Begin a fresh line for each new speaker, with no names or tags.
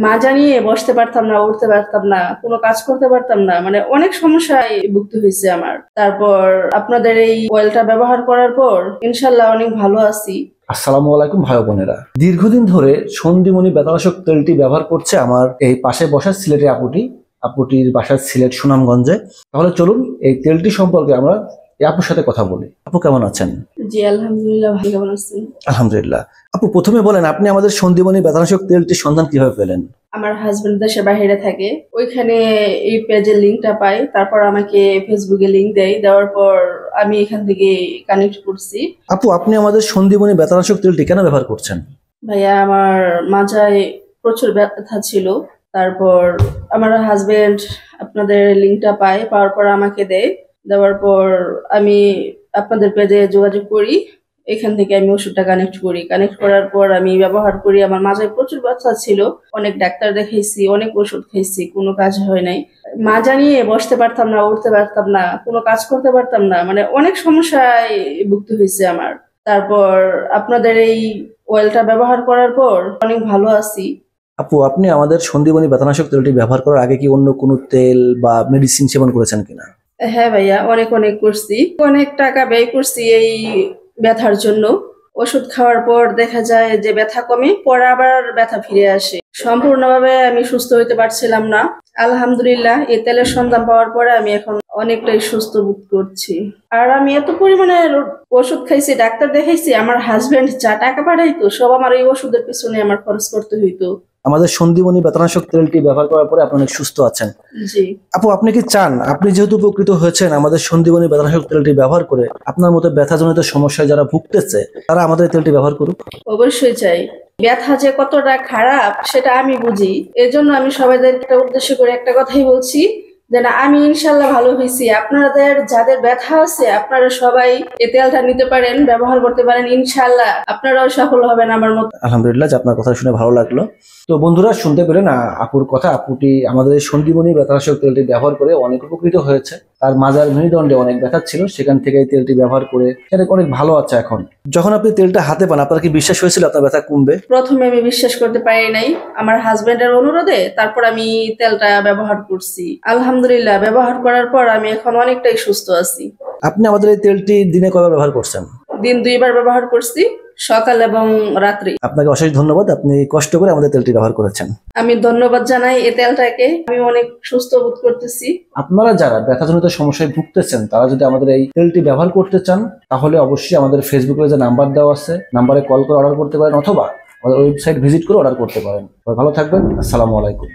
মাজা নিয়ে বসতে পারতাম না, উঠতে পারতাম না, কোনো কাজ করতে পারতাম না, মানে অনেক সমস্যায় ভুগতে হয়েছে আমার। তারপর আপনাদের এই অয়েলটা ব্যবহার করার পর ইনশাল্লাহ অনেক ভালো আছি।
আসসালামু আলাইকুম ভাই বোনেরা, দীর্ঘদিন ধরে সন্ধিমণি বেতানাশক তেলটি ব্যবহার করছে আমার এই পাশে বসা সিলেটের আপুটির বাসা সিলেট সুনামগঞ্জে। তাহলে চলুন এই তেলটি সম্পর্কে আমরা এই আপুর সাথে কথা বলি। আপু কেমন আছেন?
জি আলহামদুলিল্লাহ, ভালো। কেমন আছেন?
আলহামদুলিল্লাহ। আপু প্রথমে বলেন, আপনি আমাদের সন্ধিমণি বেতানাশক তেলটির সন্ধান কিভাবে পেলেন?
আমার হাজবেন্ড দেশের বাইরে থাকে, ওইখানে এই পেজের লিঙ্কটা পাই, তারপর আমাকে ফেসবুকে লিঙ্ক দেওয়ার পর আমি এখান থেকে কানেক্ট করছি।
আপু আপনি আমাদের সন্ধিমণি বেতানাশক তেলটি কেন ব্যবহার করছেন?
ভাইয়া, আমার মাজায় প্রচুর ব্যথা ছিল। তারপর আমার হাজবেন্ড আপনাদের লিঙ্কটা পাওয়ার পর আমাকে দেওয়ার পর আমি আপনাদের পেজে যোগাযোগ করি। এখান থেকে আমি ওষুধটা কানেক্ট করার পর আমি ব্যবহার করি। আমার মাজায় প্রচুর ব্যথা ছিল, অনেক ডাক্তার দেখাইছি, অনেক ওষুধ খাইছি, কোনো কাজ হয় নাই। মাজা নিয়ে বসতে পারতাম না, উঠতে পারতাম না, কোনো কাজ করতে পারতাম না, মানে অনেক সমস্যায় ভুগতে হয়েছে আমার। তারপর আপনাদের এই অয়েলটা ব্যবহার করার পর অনেক ভালো আছি।
আপু আপনি আমাদের সন্ধিমণি বেতানাশক তেলটি ব্যবহার করার আগে কি অন্য কোনো তেল বা মেডিসিন সেবন করেছেন কিনা?
হ্যাঁ ভাইয়া, অনেক করছি, অনেক টাকা ব্যয় করছি এই ব্যথার জন্য। ওষুধ খাওয়ার পর দেখা যায় যে ব্যথা কমে, পরে আবার ব্যথা ফিরে আসে। সম্পূর্ণভাবে আমি সুস্থ হইতে পারছিলাম না। আলহামদুলিল্লাহ, এই তেলের সন্ধান পাওয়ার পরে আমি এখন অনেকটাই সুস্থ বোধ করছি। আর আমি এত পরিমাণে ওষুধ খাইছি, ডাক্তার দেখাইছি, আমার হাজবেন্ড যা টাকা পাঠাইতো সব আমার এই ওষুধের পিছনে আমার খরচ করতে হইতো।
আমাদের সন্ধিমণি বেতানাশক তেলটি ব্যবহার করার পরে আপনি অনেক সুস্থ আছেন।
জি
আপু আপনি কি চান, আপনি যেহেতু উপকৃত হয়েছেন আমাদের সন্ধিমণি বেতানাশক তেলটি ব্যবহার করে, আপনার মতো ব্যথাজনিত সমস্যায় যারা ভুগতেছে তারা আমাদের এই তেলটি ব্যবহার করুক?
অবশ্যই চাই। ব্যথা যে কতটা খারাপ সেটা আমি বুঝি, এর জন্য আমি সবাইদেরকে উদ্দেশ্য করে একটা কথাই বলছি, যে না, আমি ইনশাল্লাহ ভালো হয়েছি। আপনাদের যাদের ব্যথা আছে আপনারা সবাই এই তেলটা নিতে পারেন, ব্যবহার করতে পারেন, ইনশাল্লাহ আপনারাও সফল হবেন আমার মতো।
আলহামদুলিল্লাহ, যে আপনার কথা শুনে ভালো লাগলো। তো বন্ধুরা শুনতে পেলেন আপুর কথা। আপুটি আমাদের এই সন্ধিমণি বেতানাশক তেলটি ব্যবহার করে অনেক উপকৃত হয়েছে। তার মাজার মেরুদণ্ডে অনেক ব্যথা ছিল, সেখান থেকে এই তেলটি ব্যবহার করে সেটা অনেক ভালো আছে এখন। যখন আপনি তেলটা হাতে পান আপনার কি বিশ্বাস হয়েছিল আপনার ব্যথা কমবে?
প্রথমে আমি বিশ্বাস করতে পারি নাই, আমার হাজবেন্ডের অনুরোধে তারপর আমি তেলটা ব্যবহার করছি। আলহামদুলিল্লাহ, ব্যবহার করার পর আমি এখন অনেকটাই সুস্থ আছি।
আপনি আমাদের এই তেলটি দিনে কয়বার ব্যবহার করছেন?
দিন 2 বার ব্যবহার করছি, সকাল এবং রাত্রি।
আপনাকে অশেষ ধন্যবাদ, আপনি কষ্ট করে আমাদের তেলটি ব্যবহার করেছেন।
আমি ধন্যবাদ জানাই এই তেলটাকে, আমি অনেক সুস্থ বোধ করতেছি।
আপনারা যারা ব্যথাজনিত সমস্যায় ভুগতেছেন তারা যদি আমাদের এই তেলটি ব্যবহার করতে চান তাহলে অবশ্যই আমাদের ফেসবুকে যে নাম্বার দেওয়া আছে নাম্বারে কল করে অর্ডার করতে পারেন, অথবা আমাদের ওয়েবসাইট ভিজিট করে অর্ডার করতে পারেন। ভালো থাকবেন। আসসালামু আলাইকুম।